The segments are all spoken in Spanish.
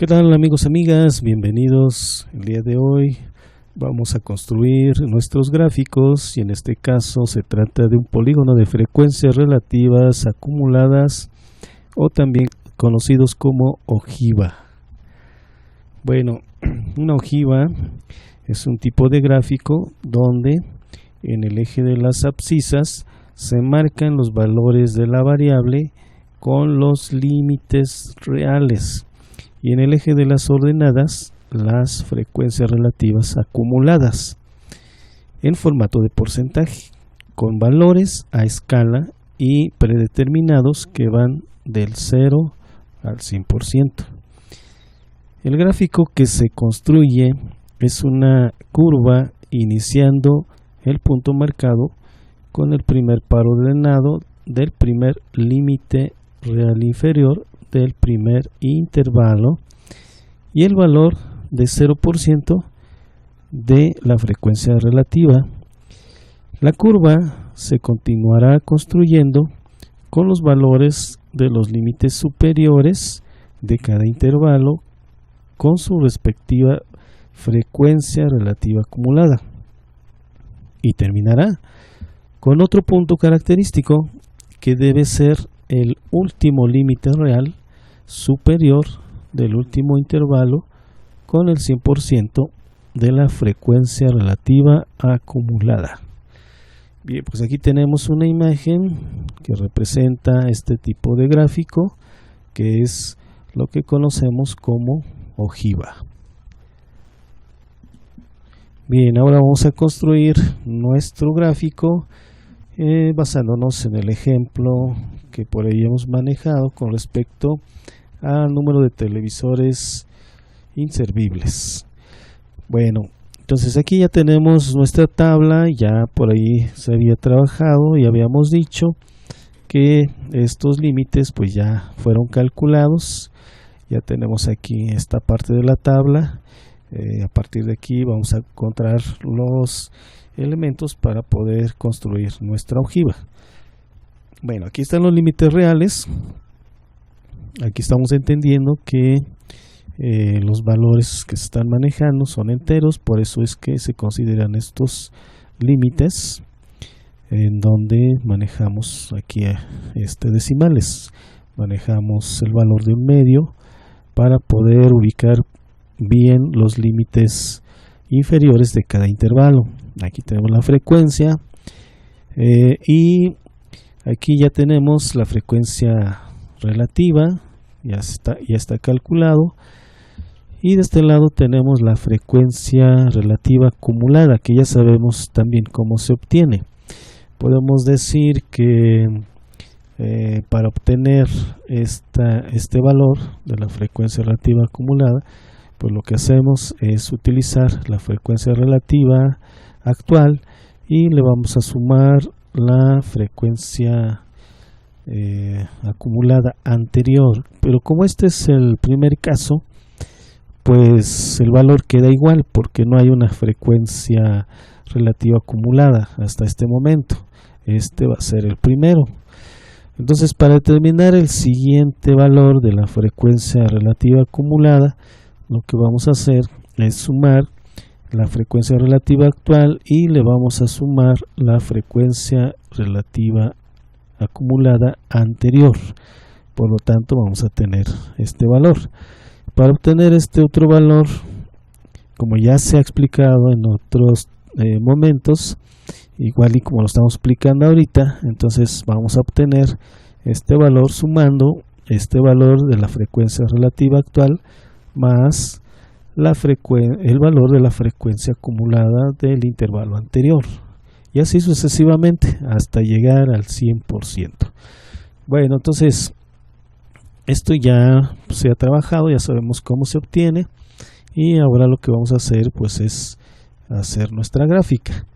¿Qué tal, amigos, amigas? Bienvenidos. El día de hoy vamos a construir nuestros gráficos y en este caso se trata de un polígono de frecuencias relativas acumuladas o también conocidos como ojiva. Bueno, una ojiva es un tipo de gráfico donde en el eje de las abscisas se marcan los valores de la variable con los límites reales. Y en el eje de las ordenadas, las frecuencias relativas acumuladas en formato de porcentaje, con valores a escala y predeterminados que van del 0 al 100%. El gráfico que se construye es una curva iniciando el punto marcado con el primer par ordenado del primer límite real inferior del primer intervalo y el valor de 0% de la frecuencia relativa. La curva se continuará construyendo con los valores de los límites superiores de cada intervalo con su respectiva frecuencia relativa acumulada y terminará con otro punto característico que debe ser el último límite real superior del último intervalo con el 100% de la frecuencia relativa acumulada. Bien, pues aquí tenemos una imagen que representa este tipo de gráfico que es lo que conocemos como ojiva. Bien, ahora vamos a construir nuestro gráfico basándonos en el ejemplo que por ahí hemos manejado con respecto al número de televisores inservibles. Bueno, entonces aquí ya tenemos nuestra tabla, ya por ahí se había trabajado y habíamos dicho que estos límites pues ya fueron calculados. Ya tenemos aquí esta parte de la tabla. A partir de aquí vamos a encontrar los elementos para poder construir nuestra ojiva. Bueno, aquí están los límites reales. Aquí estamos entendiendo que los valores que se están manejando son enteros, por eso es que se consideran estos límites en donde manejamos aquí decimales. Manejamos el valor de un medio para poder ubicar bien los límites inferiores de cada intervalo. Aquí tenemos la frecuencia y aquí ya tenemos la frecuencia relativa, ya está calculado, y de este lado tenemos la frecuencia relativa acumulada, que ya sabemos también cómo se obtiene. Podemos decir que para obtener este valor de la frecuencia relativa acumulada, pues lo que hacemos es utilizar la frecuencia relativa actual y le vamos a sumar la frecuencia acumulada anterior. Pero como este es el primer caso, pues el valor queda igual porque no hay una frecuencia relativa acumulada hasta este momento. Este va a ser el primero. Entonces, para determinar el siguiente valor de la frecuencia relativa acumulada, lo que vamos a hacer es sumar la frecuencia relativa actual y le vamos a sumar la frecuencia relativa acumulada anterior. Por lo tanto, vamos a tener este valor. Para obtener este otro valor, como ya se ha explicado en otros momentos, igual y como lo estamos explicando ahorita, entonces vamos a obtener este valor sumando este valor de la frecuencia relativa actual más el valor de la frecuencia acumulada del intervalo anterior, y así sucesivamente hasta llegar al 100%. Bueno, entonces esto ya se ha trabajado, ya sabemos cómo se obtiene, y ahora lo que vamos a hacer pues es hacer nuestra gráfica.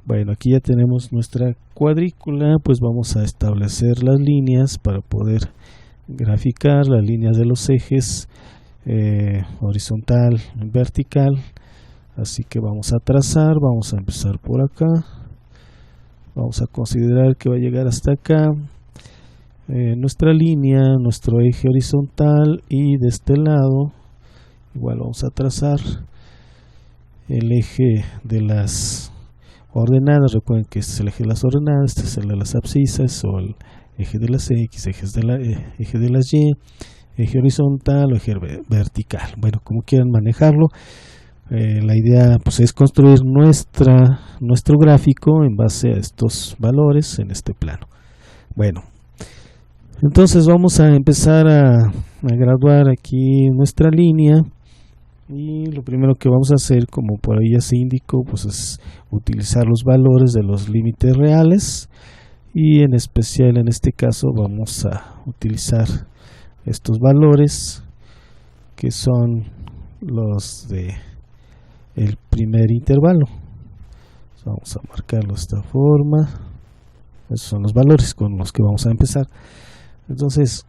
Bueno, aquí ya tenemos nuestra cuadrícula, pues vamos a establecer las líneas para poder graficar las líneas de los ejes horizontal y vertical. Así que vamos a trazar, vamos a empezar por acá, vamos a considerar que va a llegar hasta acá nuestra línea, nuestro eje horizontal, y de este lado igual vamos a trazar el eje de las ordenadas. Recuerden que este es el eje de las ordenadas, este es el de las abscisas, o el eje de las X, eje de las Y, eje horizontal o eje vertical. Bueno, como quieran manejarlo. La idea pues es construir nuestro gráfico en base a estos valores en este plano. Bueno, entonces vamos a empezar a graduar aquí nuestra línea, y lo primero que vamos a hacer, como por ahí ya se indicó, pues es utilizar los valores de los límites reales, y en especial en este caso vamos a utilizar estos valores que son los de el primer intervalo. Vamos a marcarlo de esta forma. Esos son los valores con los que vamos a empezar. Entonces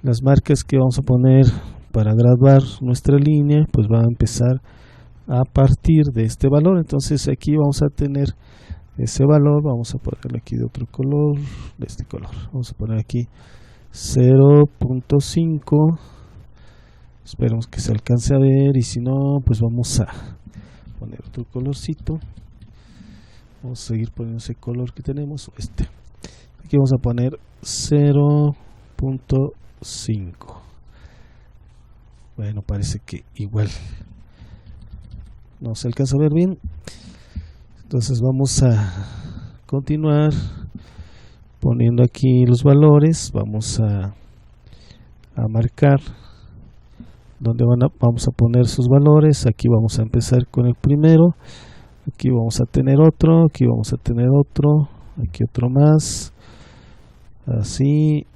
las marcas que vamos a poner para graduar nuestra línea pues va a empezar a partir de este valor. Entonces aquí vamos a tener ese valor, vamos a ponerle aquí de otro color, de este color, vamos a poner aquí 0.5. Esperemos que se alcance a ver, y si no pues vamos a poner otro colorcito. Vamos a seguir poniendo ese color que tenemos, aquí vamos a poner 0.5. bueno, parece que igual no se alcanza a ver bien. Entonces vamos a continuar poniendo aquí los valores. Vamos a marcar donde vamos a poner sus valores. Aquí vamos a empezar con el primero, aquí vamos a tener otro, aquí vamos a tener otro, aquí otro más, así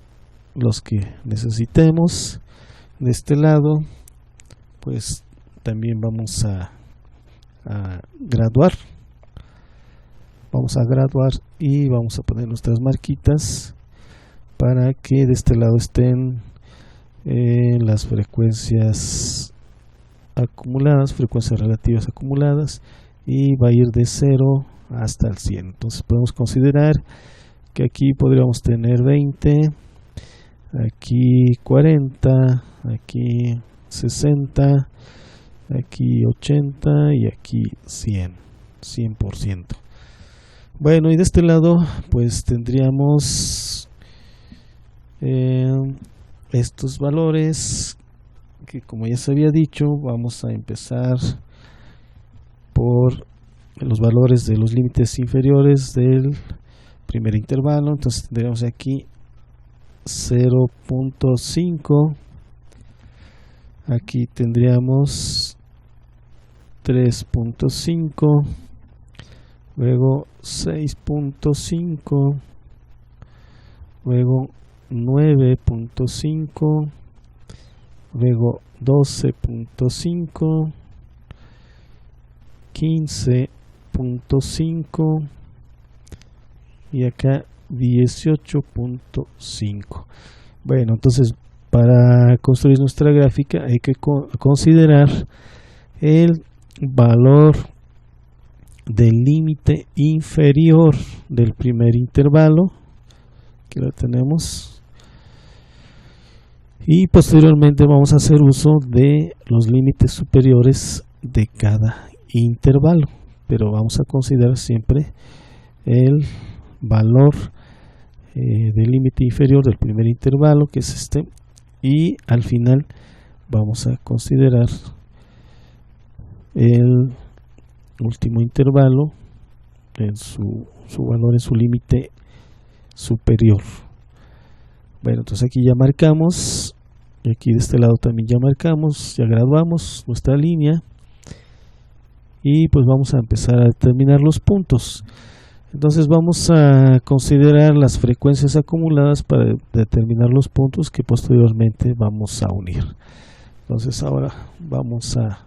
los que necesitemos. De este lado pues también vamos a graduar, y vamos a poner nuestras marquitas para que de este lado estén las frecuencias acumuladas, frecuencias relativas acumuladas, y va a ir de 0 hasta el 100. Entonces podemos considerar que aquí podríamos tener 20, aquí 40, aquí 60, aquí 80 y aquí 100%. Bueno, y de este lado pues tendríamos estos valores que, como ya se había dicho, vamos a empezar por los valores de los límites inferiores del primer intervalo. Entonces tendríamos aquí 0.5, aquí tendríamos 3.5, luego 6.5, luego 9.5, luego 12.5, 15.5 y acá 18.5. Bueno, entonces para construir nuestra gráfica hay que considerar el valor del límite inferior del primer intervalo, que lo tenemos, y posteriormente vamos a hacer uso de los límites superiores de cada intervalo, pero vamos a considerar siempre el valor del límite inferior del primer intervalo, que es este, y al final vamos a considerar el último intervalo en su valor, en su límite superior. Bueno, entonces aquí ya marcamos, y aquí de este lado también ya marcamos, ya graduamos nuestra línea, y pues vamos a empezar a determinar los puntos. Entonces vamos a considerar las frecuencias acumuladas para determinar los puntos que posteriormente vamos a unir. Entonces ahora vamos a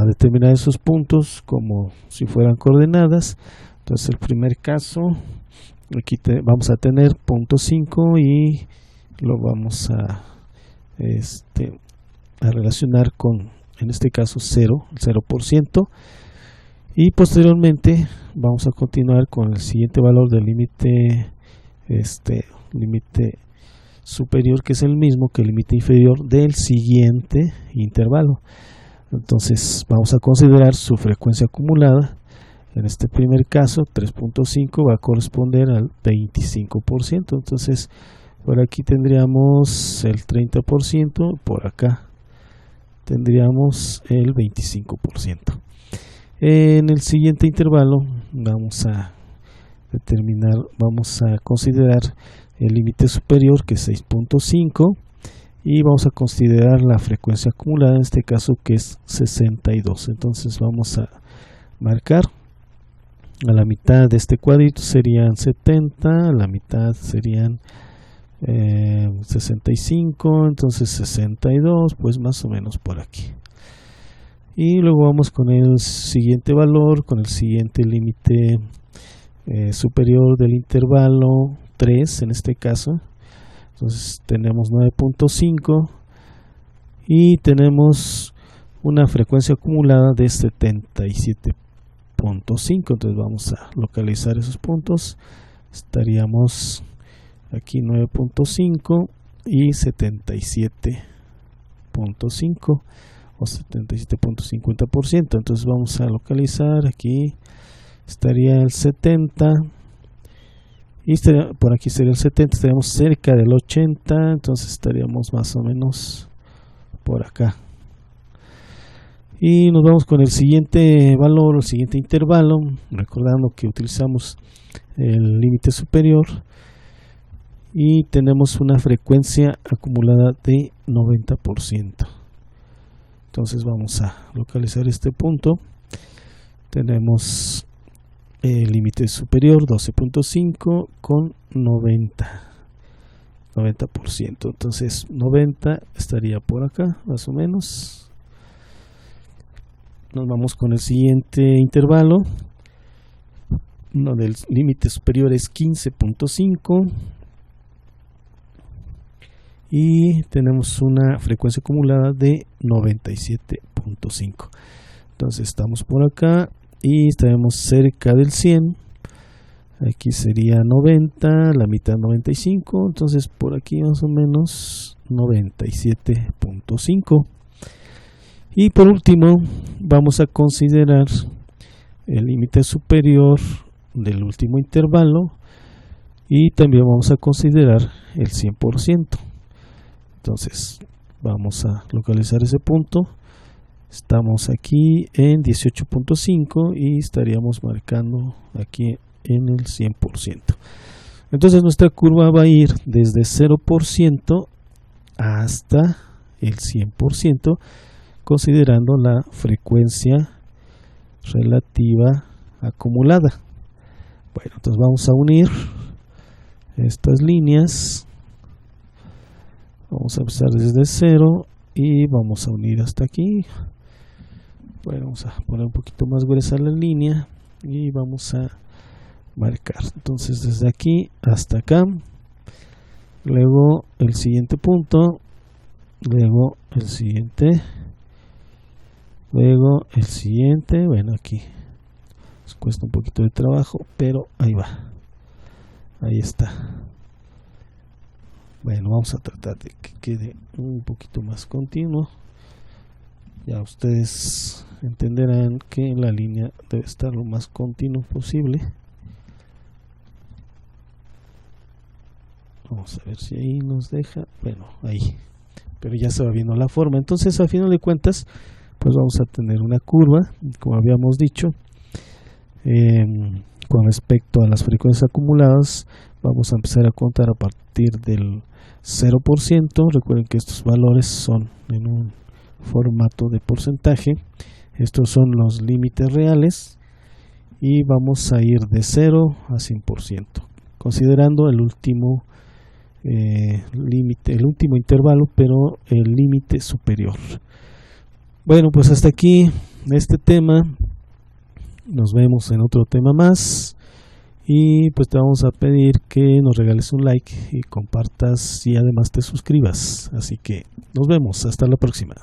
determinar esos puntos como si fueran coordenadas. Entonces el primer caso, aquí vamos a tener punto 5 y lo vamos a relacionar con, en este caso, 0, el 0%, y posteriormente vamos a continuar con el siguiente valor del límite superior, que es el mismo que el límite inferior del siguiente intervalo. Entonces vamos a considerar su frecuencia acumulada. En este primer caso 3.5 va a corresponder al 25%. Entonces por aquí tendríamos el 30%, por acá tendríamos el 25%. En el siguiente intervalo vamos a considerar el límite superior, que es 6.5, y vamos a considerar la frecuencia acumulada, en este caso que es 62. Entonces vamos a marcar a la mitad de este cuadrito serían 70, a la mitad serían 65, entonces 62, pues más o menos por aquí. Y luego vamos con el siguiente valor, con el siguiente límite superior del intervalo 3 en este caso. Entonces tenemos 9.5 y tenemos una frecuencia acumulada de 77.5. Entonces vamos a localizar esos puntos. Estaríamos aquí 9.5 y 77.5 o 77.50%. Entonces vamos a localizar aquí, estaría el 70 y por aquí sería el 70, estaríamos cerca del 80, entonces estaríamos más o menos por acá. Y nos vamos con el siguiente valor, el siguiente intervalo, recordando que utilizamos el límite superior y tenemos una frecuencia acumulada de 90%. Entonces vamos a localizar este punto. Tenemos el límite superior 12.5 con 90%. Entonces 90 estaría por acá más o menos. Nos vamos con el siguiente intervalo. Uno del límite superior es 15.5 y tenemos una frecuencia acumulada de 97.5. entonces estamos por acá y estaremos cerca del 100. Aquí sería 90, la mitad 95, entonces por aquí más o menos 97.5. Y por último vamos a considerar el límite superior del último intervalo y también vamos a considerar el 100%. Entonces vamos a localizar ese punto. Estamos aquí en 18.5 y estaríamos marcando aquí en el 100%. Entonces nuestra curva va a ir desde 0% hasta el 100%, considerando la frecuencia relativa acumulada. Bueno, entonces vamos a unir estas líneas. Vamos a empezar desde 0 y vamos a unir hasta aquí. Bueno, vamos a poner un poquito más gruesa la línea y vamos a marcar. Entonces desde aquí hasta acá, luego el siguiente punto, luego el siguiente, luego el siguiente. Bueno, aquí nos cuesta un poquito de trabajo, pero ahí va, ahí está. Bueno, vamos a tratar de que quede un poquito más continuo. Ya ustedes entenderán que la línea debe estar lo más continuo posible. Vamos a ver si ahí nos deja. Bueno, ahí. Pero ya se va viendo la forma. Entonces, a final de cuentas, pues vamos a tener una curva, como habíamos dicho. Con respecto a las frecuencias acumuladas, vamos a empezar a contar a partir del 0%. Recuerden que estos valores son en un formato de porcentaje. Estos son los límites reales y vamos a ir de 0 a 100%, considerando el último límite, el último intervalo, pero el límite superior. Bueno, pues hasta aquí este tema. Nos vemos en otro tema más. Y pues te vamos a pedir que nos regales un like y compartas y además te suscribas. Así que nos vemos, hasta la próxima.